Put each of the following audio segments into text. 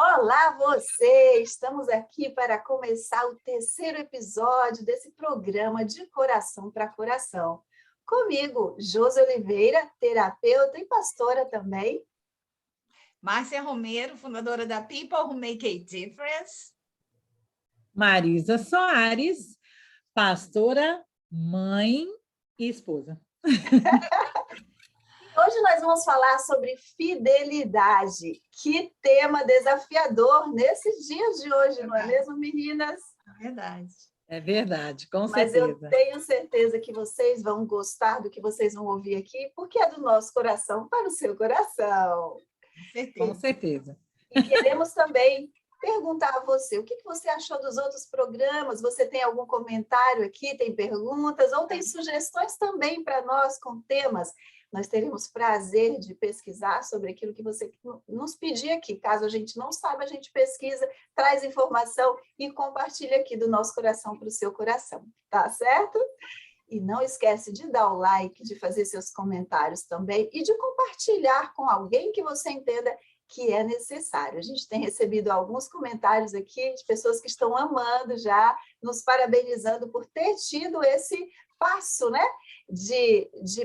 Olá, você! Estamos aqui para começar o terceiro episódio desse programa de Coração para Coração. Comigo, Josi Oliveira, terapeuta e pastora também. Márcia Romero, fundadora da People Who Make a Difference. Marisa Soares, pastora, mãe e esposa. Hoje nós vamos falar sobre fidelidade. Que tema desafiador nesses dias de hoje, não é mesmo, meninas? É verdade. É verdade, com Mas certeza. eu tenho certeza que vocês vão gostar do que vocês vão ouvir aqui, porque é do nosso coração para o seu coração. Com certeza. E queremos também perguntar a você, o que você achou dos outros programas? Você tem algum comentário aqui, tem perguntas, ou tem sugestões também para nós com temas? Nós teremos prazer de pesquisar sobre aquilo que você nos pedir aqui. Caso a gente não saiba, a gente pesquisa, traz informação e compartilha aqui do nosso coração para o seu coração. Tá certo? E não esquece de dar o like, de fazer seus comentários também e de compartilhar com alguém que você entenda que é necessário. A gente tem recebido alguns comentários aqui de pessoas que estão amando já, nos parabenizando por ter tido esse passo, né?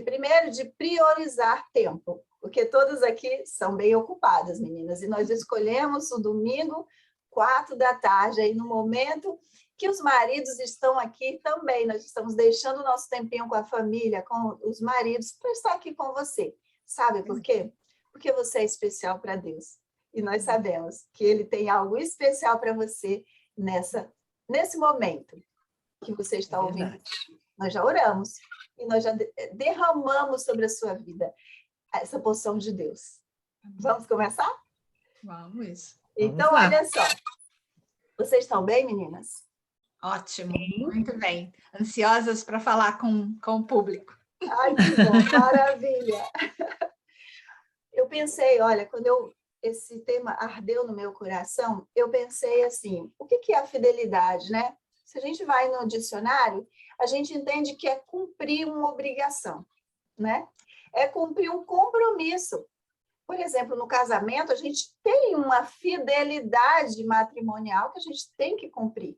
Primeiro, de priorizar tempo, porque todas aqui são bem ocupadas, meninas, e nós escolhemos o domingo, 4 da tarde, aí no momento que os maridos estão aqui também, nós estamos deixando o nosso tempinho com a família, com os maridos, para estar aqui com você. Sabe por quê? Porque você é especial para Deus. E nós sabemos que Ele tem algo especial para você nesse momento que você está ouvindo. Nós já oramos e nós já derramamos sobre a sua vida essa porção de Deus. Vamos começar? Vamos. Então, olha só. Vocês estão bem, meninas? Ótimo, muito bem. Ansiosas para falar com o público. Ai, que bom, maravilha. Eu pensei, olha, esse tema ardeu no meu coração, eu pensei assim, o que é a fidelidade, né? Se a gente vai no dicionário, a gente entende que é cumprir uma obrigação, né? É cumprir um compromisso. Por exemplo, no casamento, a gente tem uma fidelidade matrimonial que a gente tem que cumprir,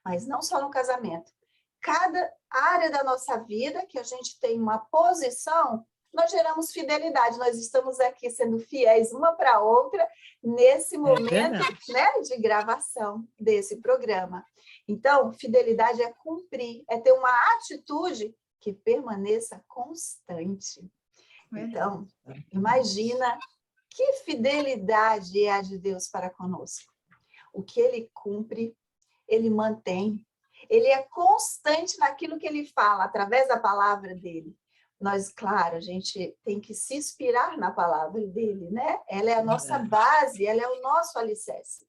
mas não só no casamento. Cada área da nossa vida que a gente tem uma posição, nós geramos fidelidade. Nós estamos aqui sendo fiéis uma para a outra nesse momento, né, de gravação desse programa. Então, fidelidade é cumprir, é ter uma atitude que permaneça constante. Então, imagina que fidelidade é a de Deus para conosco. O que Ele cumpre, Ele mantém. Ele é constante naquilo que Ele fala, através da palavra dEle. Nós, claro, a gente tem que se inspirar na palavra dEle, né? Ela é a nossa base, ela é o nosso alicerce.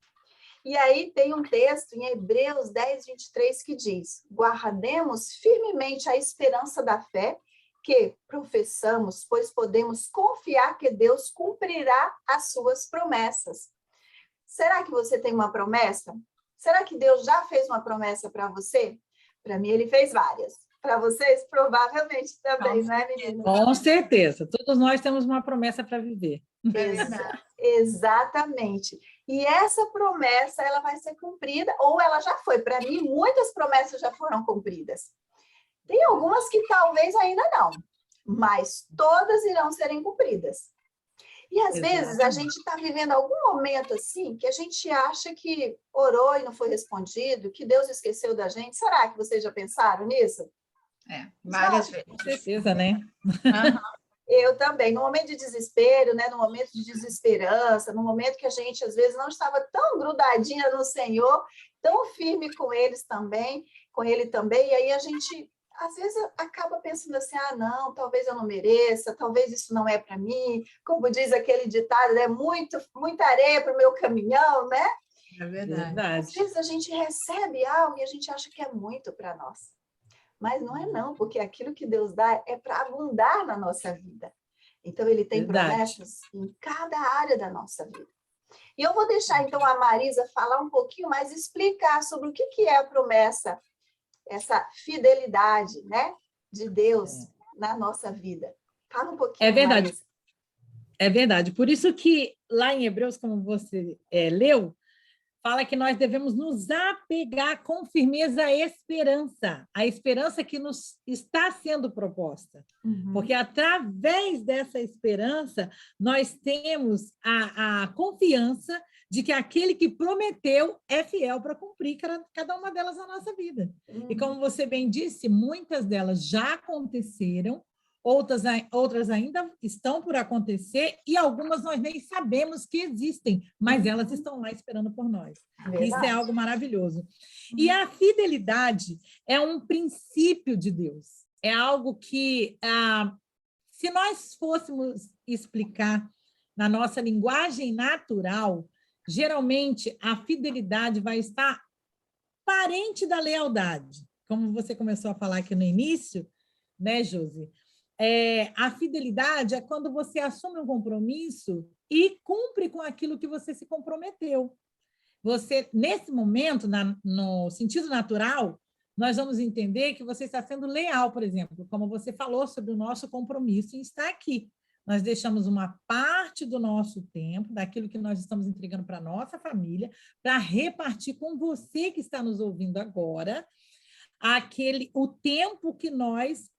E aí tem um texto em Hebreus 10, 23, que diz: guardemos firmemente a esperança da fé que professamos, pois podemos confiar que Deus cumprirá as suas promessas. Será que você tem uma promessa? Será que Deus já fez uma promessa para você? Para mim, Ele fez várias. Para vocês, provavelmente também, não é, menina? Com certeza. Todos nós temos uma promessa para viver. Exatamente. E essa promessa, ela vai ser cumprida, ou ela já foi. Para mim, muitas promessas já foram cumpridas. Tem algumas que talvez ainda não, mas todas irão serem cumpridas. E às vezes a gente está vivendo algum momento assim que a gente acha que orou e não foi respondido, que Deus esqueceu da gente. Será que vocês já pensaram nisso? Várias vezes. Com certeza, né? Eu também. No momento de desespero, né? No momento de desesperança, no momento que a gente às vezes não estava tão grudadinha no Senhor, tão firme com Ele também, e aí a gente às vezes acaba pensando assim, não, talvez eu não mereça, talvez isso não é para mim, como diz aquele ditado, né? Muita areia para o meu caminhão, né? É verdade. Às vezes a gente recebe algo e a gente acha que é muito para nós. Mas não é não, porque aquilo que Deus dá é para abundar na nossa vida. Então, Ele tem promessas em cada área da nossa vida. E eu vou deixar, então, a Marisa falar um pouquinho mais, explicar sobre o que é a promessa, essa fidelidade, né, de Deus na nossa vida. Fala um pouquinho, É verdade. Marisa. É verdade. Por isso que lá em Hebreus, como você leu, fala que nós devemos nos apegar com firmeza à esperança, a esperança que nos está sendo proposta. Porque através dessa esperança, nós temos a confiança de que aquele que prometeu é fiel para cumprir cada uma delas na nossa vida. E como você bem disse, muitas delas já aconteceram, outras ainda estão por acontecer e algumas nós nem sabemos que existem, mas elas estão lá esperando por nós. Verdade. Isso é algo maravilhoso. E a fidelidade é um princípio de Deus. É algo que, se nós fôssemos explicar na nossa linguagem natural, geralmente a fidelidade vai estar parente da lealdade. Como você começou a falar aqui no início, né, Josi? A fidelidade é quando você assume um compromisso e cumpre com aquilo que você se comprometeu. Você, nesse momento, no sentido natural, nós vamos entender que você está sendo leal, por exemplo, como você falou sobre o nosso compromisso em estar aqui. Nós deixamos uma parte do nosso tempo, daquilo que nós estamos entregando para a nossa família, para repartir com você que está nos ouvindo agora, o tempo que nós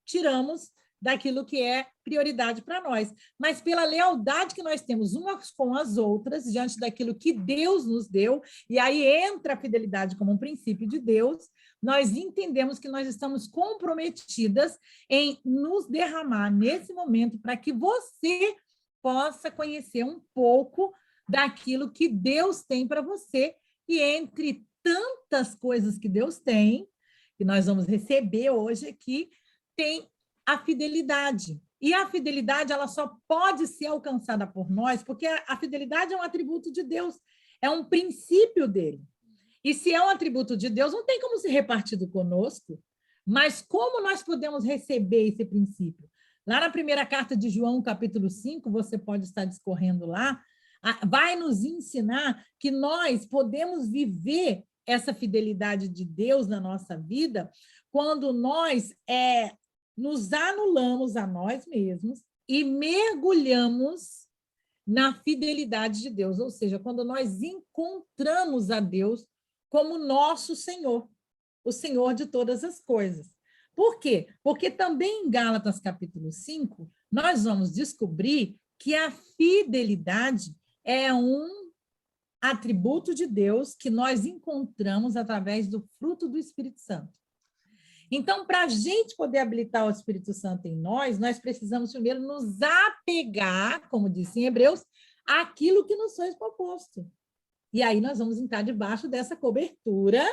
tiramos daquilo que é prioridade para nós, mas pela lealdade que nós temos umas com as outras, diante daquilo que Deus nos deu, e aí entra a fidelidade como um princípio de Deus, nós entendemos que nós estamos comprometidas em nos derramar nesse momento para que você possa conhecer um pouco daquilo que Deus tem para você, e entre tantas coisas que Deus tem, que nós vamos receber hoje aqui, tem a fidelidade. E a fidelidade ela só pode ser alcançada por nós, porque a fidelidade é um atributo de Deus, é um princípio dele. E se é um atributo de Deus, não tem como ser repartido conosco, mas como nós podemos receber esse princípio? Lá na primeira carta de João, capítulo 5, você pode estar discorrendo lá, vai nos ensinar que nós podemos viver essa fidelidade de Deus na nossa vida quando nós nos anulamos a nós mesmos e mergulhamos na fidelidade de Deus, ou seja, quando nós encontramos a Deus como nosso Senhor, o Senhor de todas as coisas. Por quê? Porque também em Gálatas capítulo 5, nós vamos descobrir que a fidelidade é um atributo de Deus que nós encontramos através do fruto do Espírito Santo. Então, para a gente poder habilitar o Espírito Santo em nós precisamos primeiro nos apegar, como disse em Hebreus, àquilo que nos foi proposto. E aí nós vamos entrar debaixo dessa cobertura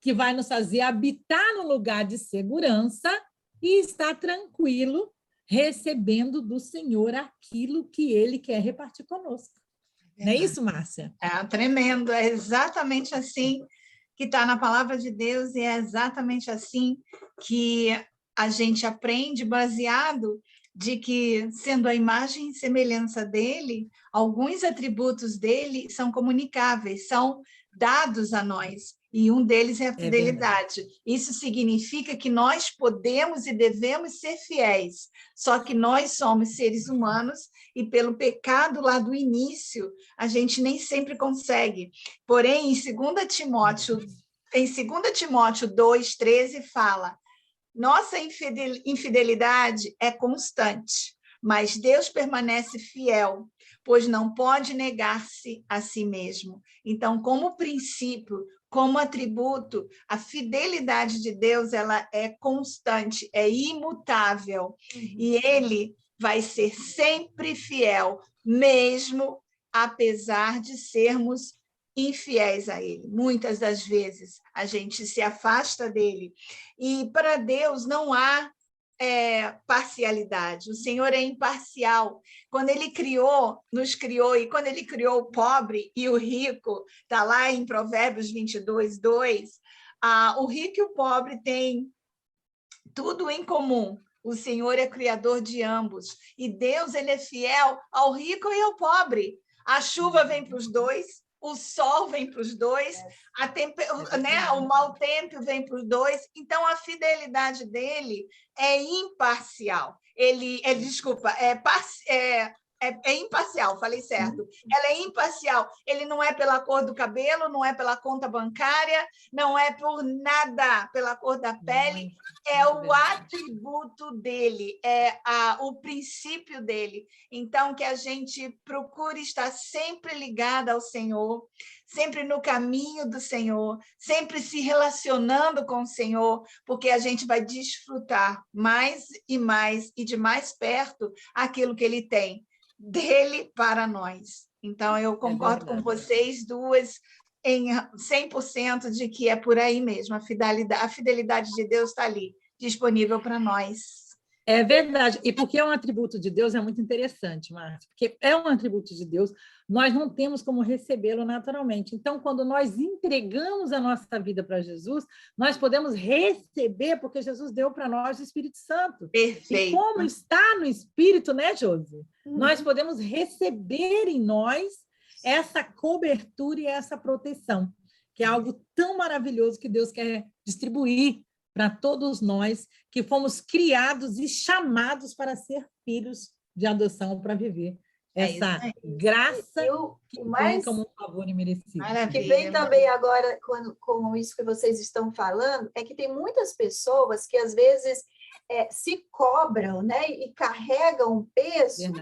que vai nos fazer habitar no lugar de segurança e estar tranquilo, recebendo do Senhor aquilo que Ele quer repartir conosco. Não é isso, Márcia? Tremendo, é exatamente assim que está na palavra de Deus, e é exatamente assim que a gente aprende, baseado de que, sendo a imagem e semelhança dele, alguns atributos dele são comunicáveis, são dados a nós, e um deles é a fidelidade. Isso significa que nós podemos e devemos ser fiéis, só que nós somos seres humanos e pelo pecado lá do início, a gente nem sempre consegue. Porém, em 2 Timóteo 2:13 fala: nossa infidelidade é constante, mas Deus permanece fiel, pois não pode negar-se a si mesmo. Então, como princípio, como atributo, a fidelidade de Deus ela é constante, é imutável, e Ele vai ser sempre fiel, mesmo apesar de sermos infiéis a Ele. Muitas das vezes a gente se afasta dele, e para Deus não há parcialidade. O Senhor é imparcial. Quando Ele nos criou, e quando Ele criou o pobre e o rico, está lá em Provérbios 22:2, o rico e o pobre têm tudo em comum. O Senhor é criador de ambos, e Deus ele é fiel ao rico e ao pobre. A chuva vem para os dois, o sol vem para os dois, o mau tempo vem para os dois. Então, a fidelidade dele é imparcial. é imparcial, falei certo. Ela é imparcial. Ele não é pela cor do cabelo, não é pela conta bancária, não é por nada, pela cor da pele. É o atributo dele, o princípio dele. Então, que a gente procure estar sempre ligada ao Senhor, sempre no caminho do Senhor, sempre se relacionando com o Senhor, porque a gente vai desfrutar mais e de mais perto aquilo que ele tem dele para nós. Então, eu concordo com vocês duas em 100% de que é por aí mesmo, a fidelidade de Deus está ali, disponível para nós. É verdade. E porque é um atributo de Deus, é muito interessante, Márcia, porque é um atributo de Deus, nós não temos como recebê-lo naturalmente. Então, quando nós entregamos a nossa vida para Jesus, nós podemos receber, porque Jesus deu para nós o Espírito Santo. Perfeito. E como está no Espírito, né, Josi? Nós podemos receber em nós essa cobertura e essa proteção, que é algo tão maravilhoso que Deus quer distribuir para todos nós que fomos criados e chamados para ser filhos de adoção, para viver essa graça que vem como um favor imerecido. Maravilha. Que vem também agora, com isso que vocês estão falando, é que tem muitas pessoas que, às vezes, se cobram, né, e carregam um peso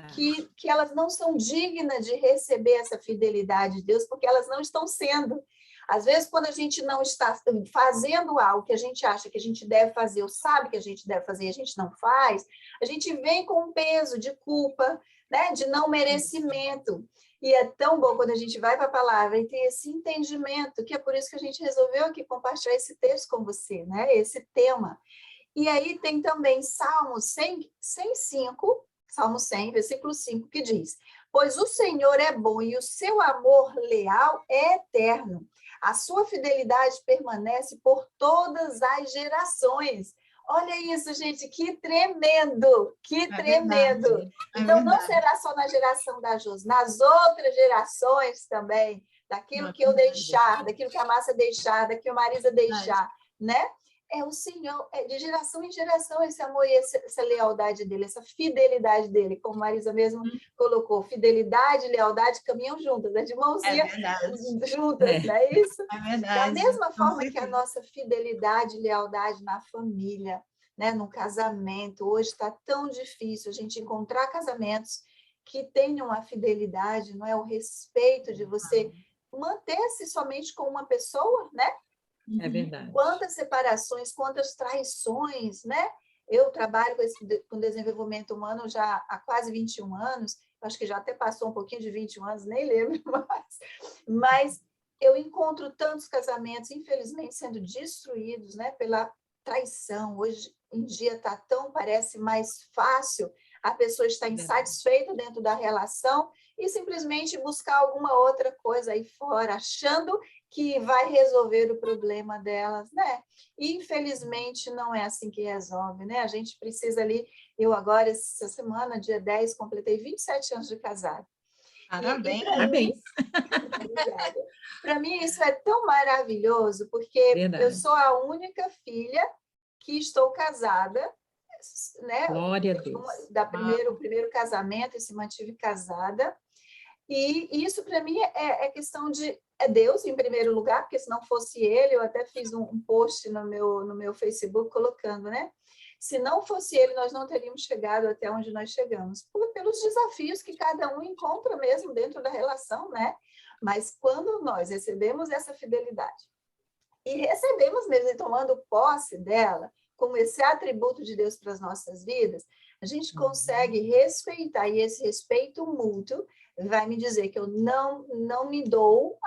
que elas não são dignas de receber essa fidelidade de Deus, porque elas não estão sendo. Às vezes, quando a gente não está fazendo algo que a gente acha que a gente deve fazer, ou sabe que a gente deve fazer e a gente não faz, a gente vem com um peso de culpa, né? De não merecimento. E é tão bom quando a gente vai para a palavra e tem esse entendimento, que é por isso que a gente resolveu aqui compartilhar esse texto com você, né? Esse tema. E aí tem também Salmo 105, Salmo 100, versículo 5, que diz: pois o Senhor é bom e o seu amor leal é eterno. A sua fidelidade permanece por todas as gerações. Olha isso, gente, que tremendo, que tremendo. Verdade, então, não será só na geração da Josi, nas outras gerações também, daquilo que eu deixar, daquilo que a Márcia deixar, daquilo que a Marisa deixar, né? É o Senhor, de geração em geração, esse amor e essa lealdade dele, essa fidelidade dele, como a Marisa mesmo colocou, fidelidade e lealdade caminham juntas, de mãozinha juntas, não é isso? É verdade. Da mesma forma que a nossa fidelidade e lealdade na família, né, no casamento, hoje está tão difícil a gente encontrar casamentos que tenham a fidelidade, não é? O respeito de você manter-se somente com uma pessoa, né? É verdade. Quantas separações, quantas traições, né? Eu trabalho com desenvolvimento humano já há quase 21 anos, acho que já até passou um pouquinho de 21 anos, nem lembro mais, mas eu encontro tantos casamentos, infelizmente, sendo destruídos, né, pela traição. Hoje em dia está tão, parece mais fácil a pessoa estar insatisfeita dentro da relação e simplesmente buscar alguma outra coisa aí fora, achando que vai resolver o problema delas, né? E, infelizmente, não é assim que resolve, né? A gente precisa ali... Eu agora, essa semana, dia 10, completei 27 anos de casado. Parabéns. Parabéns. Para mim, isso é tão maravilhoso, porque eu sou a única filha que estou casada, né? Glória a Deus. O primeiro casamento, eu se mantive casada. E isso, para mim, é questão de... É Deus, em primeiro lugar, porque se não fosse Ele, eu até fiz um post no meu Facebook colocando, né? Se não fosse Ele, nós não teríamos chegado até onde nós chegamos, pelos desafios que cada um encontra mesmo dentro da relação, né? Mas quando nós recebemos essa fidelidade, e recebemos mesmo, e tomando posse dela, como esse atributo de Deus para as nossas vidas, a gente consegue respeitar, e esse respeito mútuo vai me dizer que eu não me dou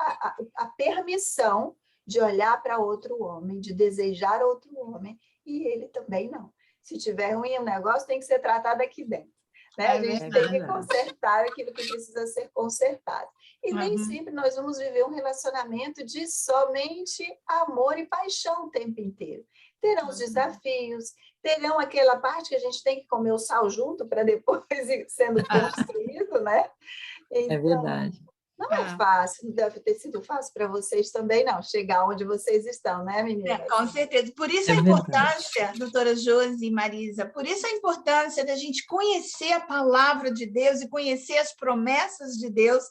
a permissão de olhar para outro homem, de desejar outro homem, e ele também não. Se tiver ruim o negócio, tem que ser tratado aqui dentro. Né? A gente tem que consertar aquilo que precisa ser consertado. E nem sempre nós vamos viver um relacionamento de somente amor e paixão o tempo inteiro. Terão os desafios, terão aquela parte que a gente tem que comer o sal junto para depois ir sendo construído, né? Então, é verdade. Não é fácil, não deve ter sido fácil para vocês também, não, chegar onde vocês estão, né, meninas? Com certeza. Por isso a importância, doutora Josi e Marisa, por isso a importância da gente conhecer a palavra de Deus e conhecer as promessas de Deus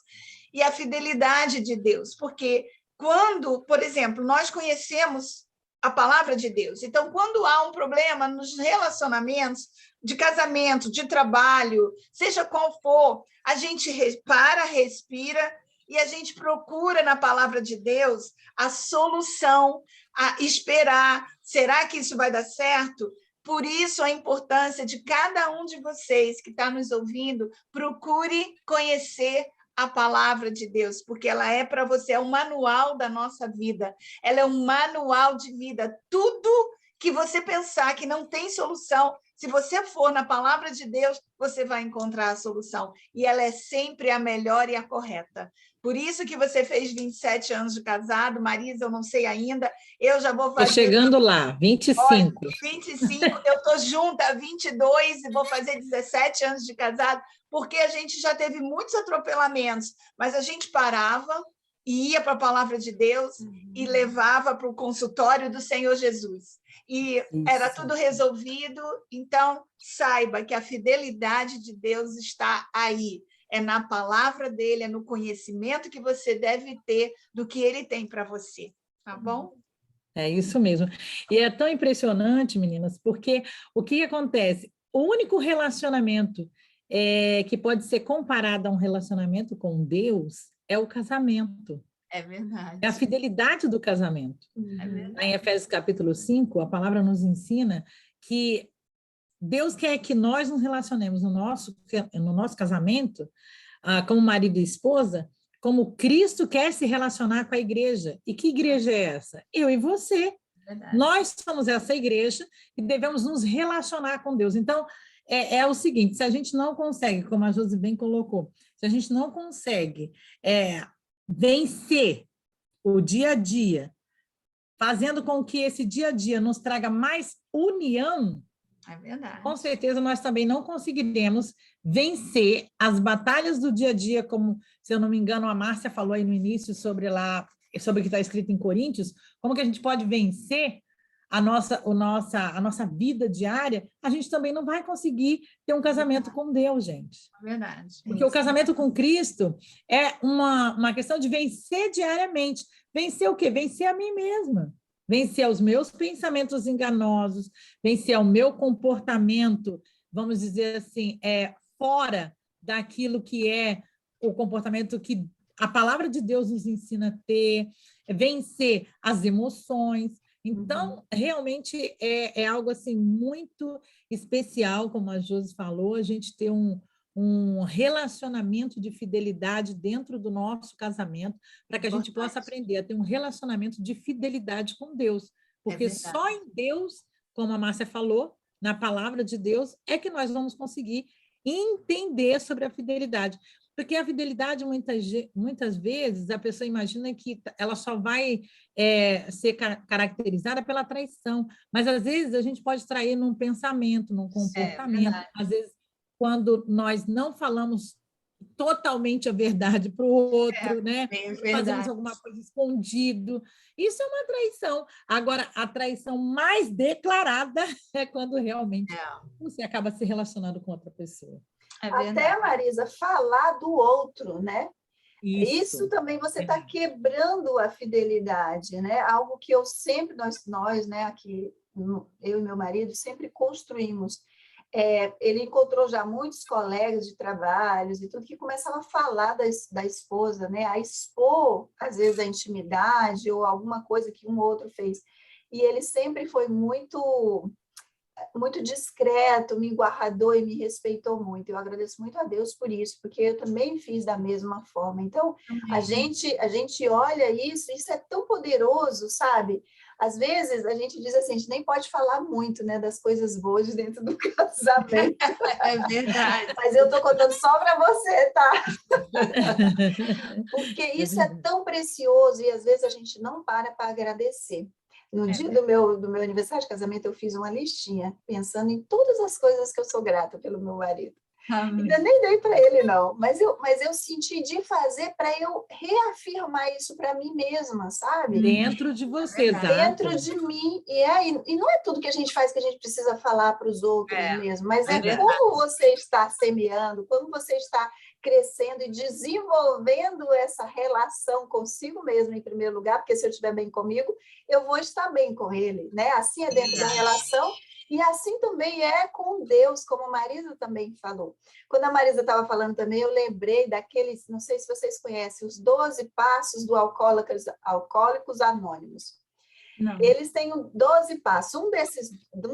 e a fidelidade de Deus. Porque quando, por exemplo, nós conhecemos a palavra de Deus, então, quando há um problema nos relacionamentos, de casamento, de trabalho, seja qual for, a gente para, respira e a gente procura na palavra de Deus a solução, a esperar. Será que isso vai dar certo? Por isso, a importância de cada um de vocês que está nos ouvindo, procure conhecer a palavra de Deus, porque ela é para você, é um manual da nossa vida, ela é um manual de vida. Tudo que você pensar que não tem solução, se você for na palavra de Deus, você vai encontrar a solução. E ela é sempre a melhor e a correta. Por isso que você fez 27 anos de casado, Marisa, eu não sei ainda, eu já vou fazer... Estou chegando lá, 25. Olha, 25, eu estou junta há 22 e vou fazer 17 anos de casado, porque a gente já teve muitos atropelamentos, mas a gente parava e ia para a palavra de Deus e levava para o consultório do Senhor Jesus. E era tudo resolvido, então saiba que a fidelidade de Deus está aí. É na palavra dele, é no conhecimento que você deve ter do que ele tem para você, tá bom? É isso mesmo. E é tão impressionante, meninas, porque o que acontece? O único relacionamento que pode ser comparado a um relacionamento com Deus é o casamento. É verdade. É a fidelidade do casamento. É verdade. Em Efésios capítulo 5, a palavra nos ensina que Deus quer que nós nos relacionemos no nosso casamento, como marido e esposa, como Cristo quer se relacionar com a igreja. E que igreja é essa? Eu e você. Verdade. Nós somos essa igreja e devemos nos relacionar com Deus. Então, é o seguinte, se a gente não consegue, como a Josi bem colocou, se a gente não consegue vencer o dia a dia, fazendo com que esse dia a dia nos traga mais união, é verdade. Com certeza nós também não conseguiremos vencer as batalhas do dia a dia, como, se eu não me engano, a Márcia falou aí no início sobre o que está escrito em Coríntios, como que a gente pode vencer a nossa vida diária, a gente também não vai conseguir ter um casamento com Deus, gente. É verdade. Porque o casamento com Cristo é uma questão de vencer diariamente. Vencer o quê? Vencer a mim mesma. Vencer aos meus pensamentos enganosos, vencer ao meu comportamento, vamos dizer assim, fora daquilo que é o comportamento que a palavra de Deus nos ensina a ter, vencer as emoções. Então, realmente é algo assim muito especial, como a Josi falou, a gente ter um relacionamento de fidelidade dentro do nosso casamento, para que a gente possa aprender a ter um relacionamento de fidelidade com Deus. Porque só em Deus, como a Márcia falou, na palavra de Deus, é que nós vamos conseguir entender sobre a fidelidade. Porque a fidelidade, muitas vezes, a pessoa imagina que ela só vai ser caracterizada pela traição, mas às vezes a gente pode trair num pensamento, num comportamento, às vezes quando nós não falamos totalmente a verdade para o outro, né? Fazemos alguma coisa escondido. Isso é uma traição. Agora, a traição mais declarada é quando realmente você acaba se relacionando com outra pessoa. Até, Marisa, falar do outro, né? Isso também você está quebrando a fidelidade, né? Algo que eu sempre, nós, né, aqui, eu e meu marido, sempre construímos. Ele encontrou já muitos colegas de trabalhos e tudo que começavam a falar da esposa, né? A expor, às vezes, a intimidade ou alguma coisa que um ou outro fez. E ele sempre foi muito discreto, me guardou e me respeitou muito. Eu agradeço muito a Deus por isso, porque eu também fiz da mesma forma. Então, a gente olha isso é tão poderoso, sabe? Às vezes, a gente diz assim, a gente nem pode falar muito, né, das coisas boas de dentro do casamento. É verdade. Mas eu estou contando só para você, tá? Porque isso é tão precioso e, às vezes, a gente não para agradecer. No dia do meu aniversário de casamento, eu fiz uma listinha, pensando em todas as coisas que eu sou grata pelo meu marido. Ainda nem dei para ele, não. Mas eu senti de fazer para eu reafirmar isso para mim mesma, sabe? Dentro de você, exato. Dentro de mim. E não é tudo que a gente faz que a gente precisa falar para os outros mesmo, mas é como você está semeando, como você está crescendo e desenvolvendo essa relação consigo mesmo, em primeiro lugar, porque se eu estiver bem comigo, eu vou estar bem com ele, né? Assim é dentro da relação. E assim também é com Deus, como a Marisa também falou. Quando a Marisa estava falando também, eu lembrei daqueles, não sei se vocês conhecem, os 12 passos do Alcoólicos Anônimos. Não. Eles têm 12 passos. Um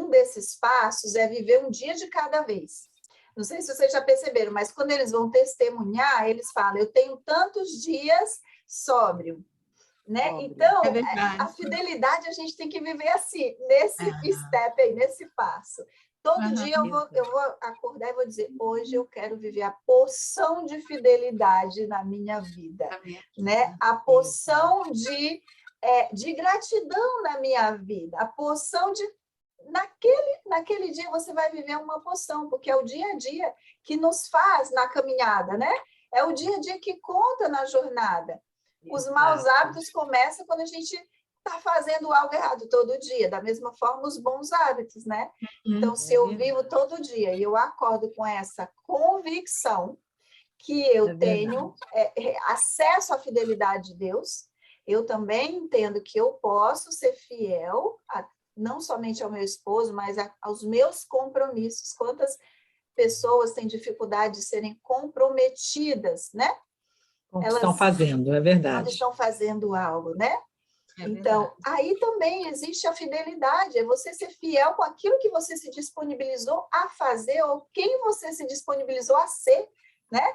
desses passos é viver um dia de cada vez. Não sei se vocês já perceberam, mas quando eles vão testemunhar, eles falam, eu tenho tantos dias sóbrio. Né? Então, a fidelidade a gente tem que viver assim, nesse step aí, nesse passo. Todo dia eu vou acordar e vou dizer, hoje eu quero viver a porção de fidelidade na minha vida, né? A porção de gratidão na minha vida, a porção de... Naquele dia você vai viver uma porção, porque é o dia a dia que nos faz na caminhada, né? É o dia a dia que conta na jornada. Os maus hábitos começam quando a gente está fazendo algo errado todo dia, da mesma forma os bons hábitos, né? Então, se eu vivo todo dia e eu acordo com essa convicção que eu tenho acesso à fidelidade de Deus, eu também entendo que eu posso ser fiel, não somente ao meu esposo, mas aos meus compromissos. Quantas pessoas têm dificuldade de serem comprometidas, né? Elas estão fazendo, é verdade. Elas estão fazendo algo, né? Então, aí também existe a fidelidade, é você ser fiel com aquilo que você se disponibilizou a fazer ou quem você se disponibilizou a ser, né?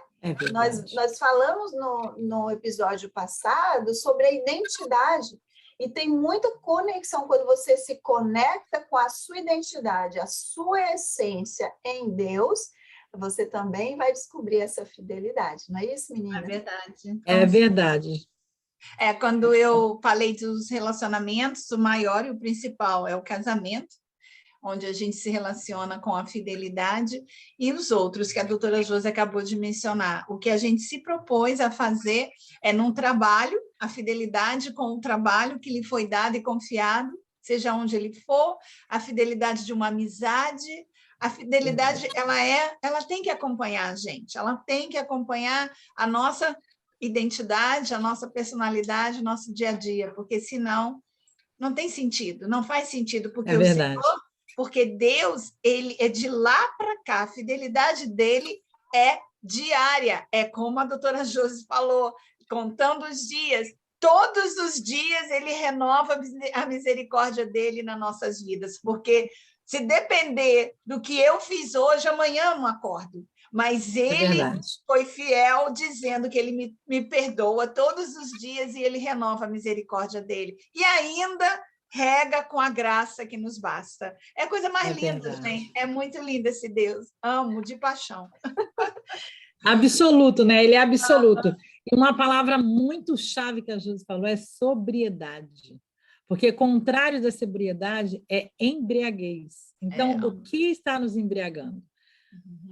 Nós falamos no episódio passado sobre a identidade e tem muita conexão quando você se conecta com a sua identidade, a sua essência em Deus. Você também vai descobrir essa fidelidade, não é isso, menina? É verdade. É verdade. Quando eu falei dos relacionamentos, o maior e o principal é o casamento, onde a gente se relaciona com a fidelidade, e os outros que a doutora Josi acabou de mencionar. O que a gente se propôs a fazer é num trabalho, a fidelidade com o trabalho que lhe foi dado e confiado, seja onde ele for, a fidelidade de uma amizade. A fidelidade, ela tem que acompanhar a gente, ela tem que acompanhar a nossa identidade, a nossa personalidade, o nosso dia a dia, porque senão não tem sentido, não faz sentido, porque o Senhor, porque Deus, ele é de lá para cá, a fidelidade dele é diária, é como a doutora Josi falou, contando os dias, todos os dias ele renova a misericórdia dele nas nossas vidas, porque se depender do que eu fiz hoje, amanhã eu não acordo. Mas ele foi fiel, dizendo que ele me perdoa todos os dias e ele renova a misericórdia dele. E ainda rega com a graça que nos basta. É a coisa mais linda, gente. É muito lindo esse Deus. Amo de paixão. Absoluto, né? Ele é absoluto. E uma palavra muito chave que a Josi falou é sobriedade. Porque contrário da sobriedade é embriaguez. Então, o que está nos embriagando?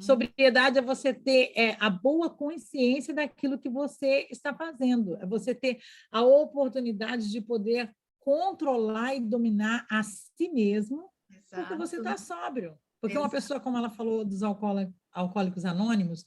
Sobriedade é você ter a boa consciência daquilo que você está fazendo. É você ter a oportunidade de poder controlar e dominar a si mesmo, porque você está sóbrio. Porque uma pessoa, como ela falou dos alcoólicos anônimos,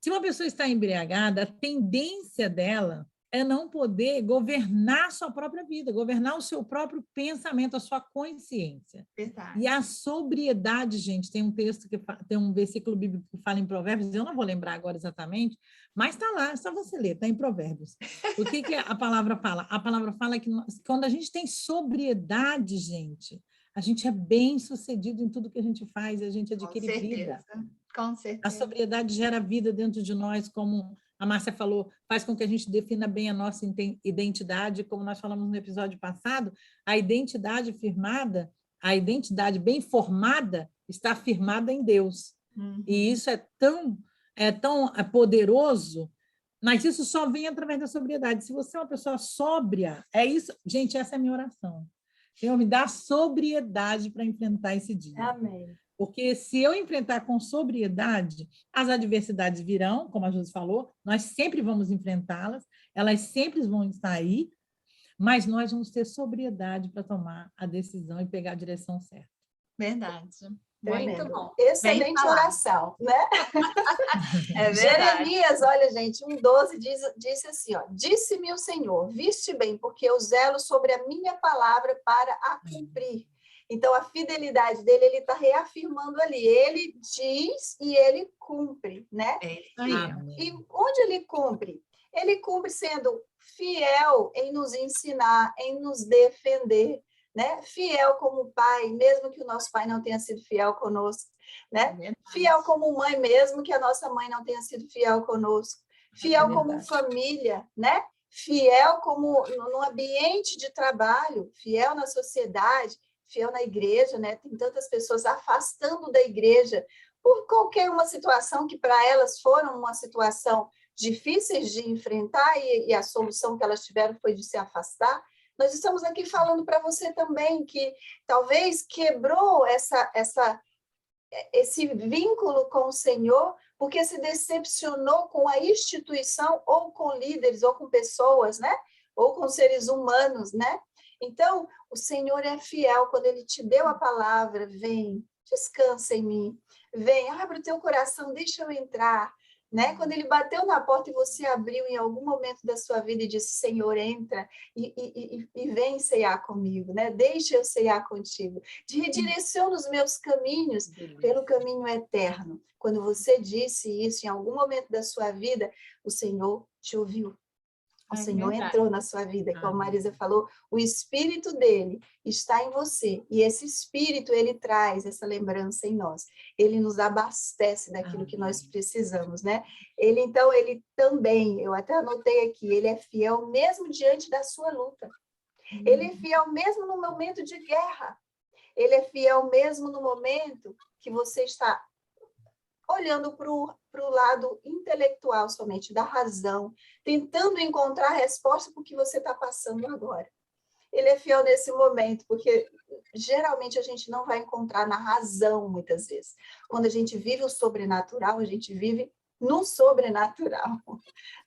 se uma pessoa está embriagada, a tendência dela é não poder governar a sua própria vida, governar o seu próprio pensamento, a sua consciência. Verdade. E a sobriedade, gente, tem um texto tem um versículo bíblico que fala em Provérbios, eu não vou lembrar agora exatamente, mas está lá, é só você ler, está em Provérbios. O que a palavra fala? A palavra fala que quando a gente tem sobriedade, gente, a gente é bem-sucedido em tudo que a gente faz, a gente adquire vida. Com certeza. A sobriedade gera vida dentro de nós, como a Márcia falou, faz com que a gente defina bem a nossa identidade, como nós falamos no episódio passado, a identidade firmada, a identidade bem formada está firmada em Deus. E isso é tão poderoso, mas isso só vem através da sobriedade. Se você é uma pessoa sóbria, é isso. Gente, essa é a minha oração. Senhor, me dá sobriedade para enfrentar esse dia. Amém. Porque se eu enfrentar com sobriedade, as adversidades virão, como a Josi falou, nós sempre vamos enfrentá-las, elas sempre vão estar aí, mas nós vamos ter sobriedade para tomar a decisão e pegar a direção certa. Verdade. Tremendo. Muito bom. Excelente oração, né? É verdade. Jeremias, olha, gente, 1,12 disse assim, ó, disse-me o Senhor, viste bem, porque eu zelo sobre a minha palavra para a cumprir. Então, a fidelidade dele, ele está reafirmando ali. Ele diz e ele cumpre, né? É isso aí. E onde ele cumpre? Ele cumpre sendo fiel em nos ensinar, em nos defender, né? Fiel como pai, mesmo que o nosso pai não tenha sido fiel conosco, né? Fiel como mãe, mesmo que a nossa mãe não tenha sido fiel conosco. Fiel como família, né? Fiel como no ambiente de trabalho, fiel na sociedade, fiel na igreja, né? Tem tantas pessoas afastando da igreja por qualquer uma situação que para elas foram uma situação difíceis de enfrentar e a solução que elas tiveram foi de se afastar. Nós estamos aqui falando para você também que talvez quebrou esse vínculo com o Senhor porque se decepcionou com a instituição ou com líderes ou com pessoas, né? Ou com seres humanos, né? Então, o Senhor é fiel quando Ele te deu a palavra, vem, descansa em mim, vem, abre o teu coração, deixa eu entrar, né? Quando Ele bateu na porta e você abriu em algum momento da sua vida e disse, Senhor, entra e vem ceiar comigo, né? Deixa eu ceiar contigo, redireciona os meus caminhos pelo caminho eterno. Quando você disse isso em algum momento da sua vida, o Senhor te ouviu. O Senhor entrou na sua vida, como a Marisa falou, o Espírito dele está em você, e esse Espírito, ele traz essa lembrança em nós, ele nos abastece daquilo que nós precisamos, né? Então, ele também, eu até anotei aqui, ele é fiel mesmo diante da sua luta, ele é fiel mesmo no momento de guerra, ele é fiel mesmo no momento que você está olhando para o lado intelectual somente, da razão, tentando encontrar a resposta para o que você está passando agora. Ele é fiel nesse momento, porque geralmente a gente não vai encontrar na razão, muitas vezes. Quando a gente vive o sobrenatural, a gente vive no sobrenatural,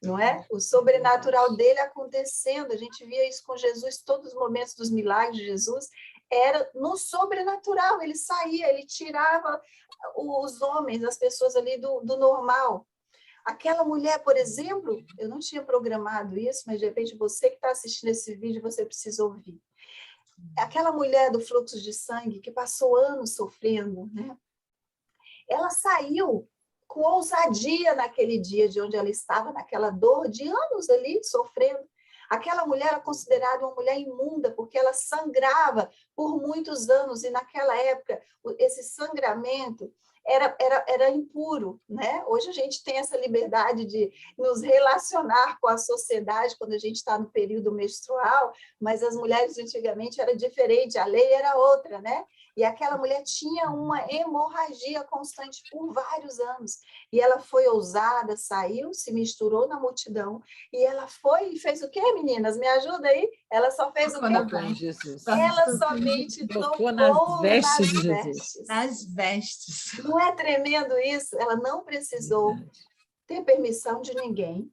não é? O sobrenatural dele acontecendo, a gente via isso com Jesus, todos os momentos dos milagres de Jesus, era no sobrenatural, ele saía, ele tirava os homens, as pessoas ali do normal. Aquela mulher, por exemplo, eu não tinha programado isso, mas de repente você que está assistindo esse vídeo, você precisa ouvir. Aquela mulher do fluxo de sangue que passou anos sofrendo, né? Ela saiu com ousadia naquele dia de onde ela estava, naquela dor de anos ali sofrendo. Aquela mulher era considerada uma mulher imunda, porque ela sangrava por muitos anos, e naquela época, esse sangramento era impuro, né? Hoje a gente tem essa liberdade de nos relacionar com a sociedade quando a gente está no período menstrual, mas as mulheres antigamente era diferente, a lei era outra, né? E aquela mulher tinha uma hemorragia constante por vários anos. E ela foi ousada, saiu, se misturou na multidão. E ela foi e fez o quê, meninas? Me ajuda aí? Ela só fez o quê? Jesus. Ela somente tocou nas vestes de Jesus. Nas vestes. Não é tremendo isso? Ela não precisou ter permissão de ninguém.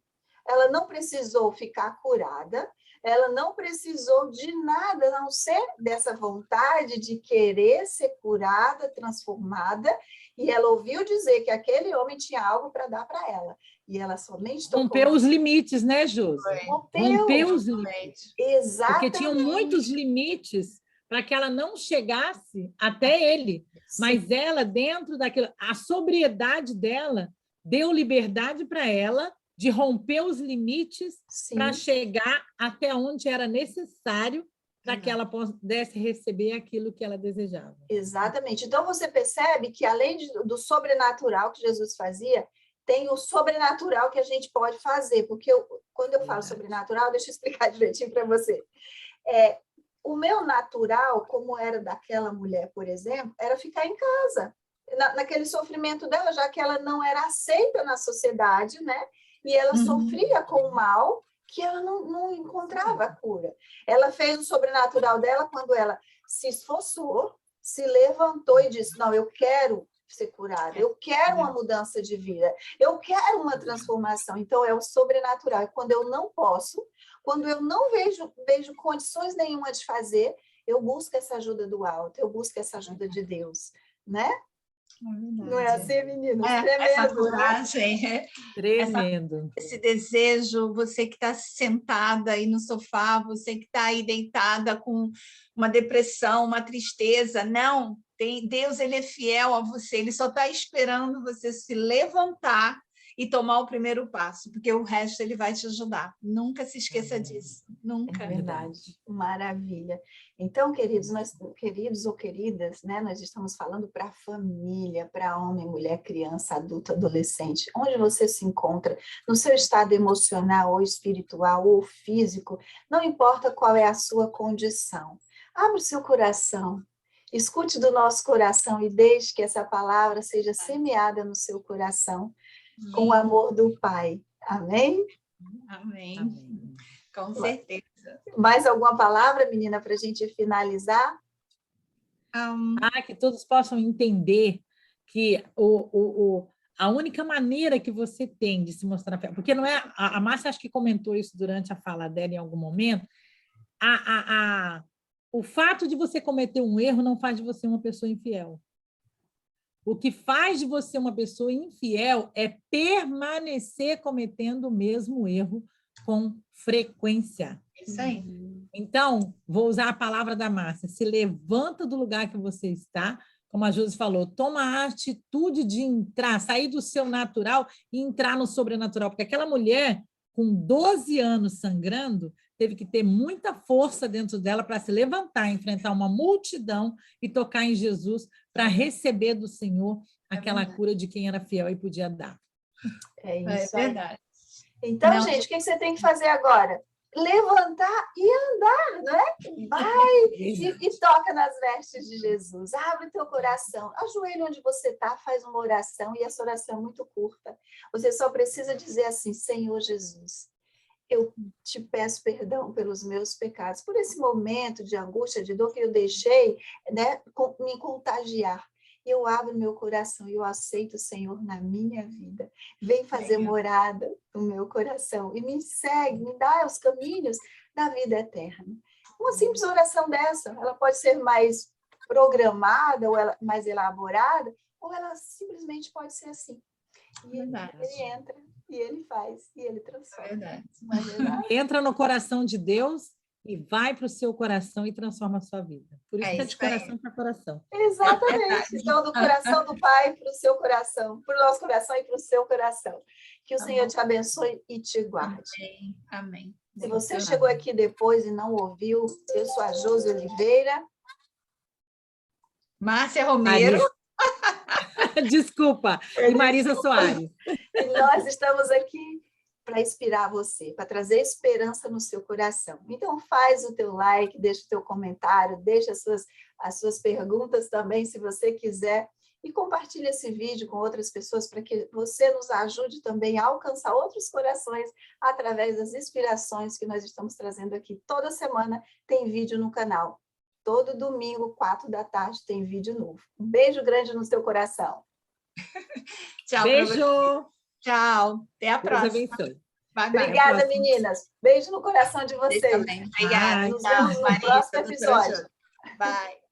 Ela não precisou ficar curada. Ela não precisou de nada, a não ser dessa vontade de querer ser curada, transformada, e ela ouviu dizer que aquele homem tinha algo para dar para ela. E ela somente tocou... Rompeu os limites, né, Josi? Rompeu os limites. Exatamente. Porque tinham muitos limites para que ela não chegasse até ele. Sim. Mas ela, dentro daquilo... A sobriedade dela deu liberdade para ela de romper os limites para chegar até onde era necessário para que ela pudesse receber aquilo que ela desejava. Exatamente. Então, você percebe que, além do sobrenatural que Jesus fazia, tem o sobrenatural que a gente pode fazer, porque quando eu falo sobrenatural, deixa eu explicar direitinho para você. O meu natural, como era daquela mulher, por exemplo, era ficar em casa, naquele sofrimento dela, já que ela não era aceita na sociedade, né? E ela sofria com o mal, que ela não encontrava a cura. Ela fez o sobrenatural dela quando ela se esforçou, se levantou e disse, não, eu quero ser curada, eu quero uma mudança de vida, eu quero uma transformação. Então, é o sobrenatural. E quando eu não posso, quando eu não vejo condições nenhuma de fazer, eu busco essa ajuda do alto, eu busco essa ajuda de Deus, né? Não é assim, meninas? Tremendo, essa coragem, Tremendo. esse desejo, você que está sentada aí no sofá, você que está aí deitada com uma depressão, uma tristeza, não, Deus, ele é fiel a você, ele só está esperando você se levantar e tomar o primeiro passo, porque o resto ele vai te ajudar. Nunca se esqueça disso, nunca. É verdade, maravilha. Então, queridos ou queridas, né, nós estamos falando para a família, para homem, mulher, criança, adulto, adolescente, onde você se encontra, no seu estado emocional ou espiritual ou físico, não importa qual é a sua condição. Abra o seu coração, escute do nosso coração e deixe que essa palavra seja semeada no seu coração, com o amor do Pai. Amém? Amém. Amém. Com certeza. Mais alguma palavra, menina, para a gente finalizar? Que todos possam entender que a única maneira que você tem de se mostrar fiel, porque não é, a Márcia acho que comentou isso durante a fala dela em algum momento, o fato de você cometer um erro não faz de você uma pessoa infiel. O que faz de você uma pessoa infiel é permanecer cometendo o mesmo erro com frequência. Isso aí. Então, vou usar a palavra da Márcia, se levanta do lugar que você está, como a Josi falou, toma a atitude de entrar, sair do seu natural e entrar no sobrenatural, porque aquela mulher, com 12 anos sangrando, teve que ter muita força dentro dela para se levantar, enfrentar uma multidão e tocar em Jesus para receber do Senhor aquela cura de quem era fiel e podia dar. É isso aí. É verdade. Então, gente, o que você tem que fazer agora? Levantar e andar, não é? Vai e toca nas vestes de Jesus. Abre o teu coração. Ajoelha onde você está, faz uma oração, e essa oração é muito curta. Você só precisa dizer assim, Senhor Jesus, eu te peço perdão pelos meus pecados, por esse momento de angústia, de dor que eu deixei, né, me contagiar. Eu abro meu coração e eu aceito o Senhor na minha vida. Vem fazer morada no meu coração e me segue, me dá os caminhos da vida eterna. Uma simples oração dessa, ela pode ser mais programada ou mais elaborada, ou ela simplesmente pode ser assim. E ele entra, e ele faz, e ele transforma. Não é verdade? Entra no coração de Deus e vai para o seu coração e transforma a sua vida. Por isso que é de coração para coração. Exatamente. Então, do coração do Pai para o seu coração, para o nosso coração e para o seu coração. Que o Senhor te abençoe e te guarde. Amém. Se você chegou aqui depois e não ouviu, eu sou a Josi Oliveira. Márcia Romero. Desculpa. E Marisa Soares. E nós estamos aqui para inspirar você, para trazer esperança no seu coração. Então, faz o teu like, deixa o teu comentário, deixa as suas perguntas também, se você quiser, e compartilhe esse vídeo com outras pessoas para que você nos ajude também a alcançar outros corações através das inspirações que nós estamos trazendo aqui. Toda semana tem vídeo no canal. Todo domingo, 4h, tem vídeo novo. Um beijo grande no seu coração. Tchau. Beijo. Tchau. Até a próxima. Deus abençoe. Obrigada, meninas. Beijo no coração de vocês. Obrigada. Nos vemos no próximo episódio. Bye.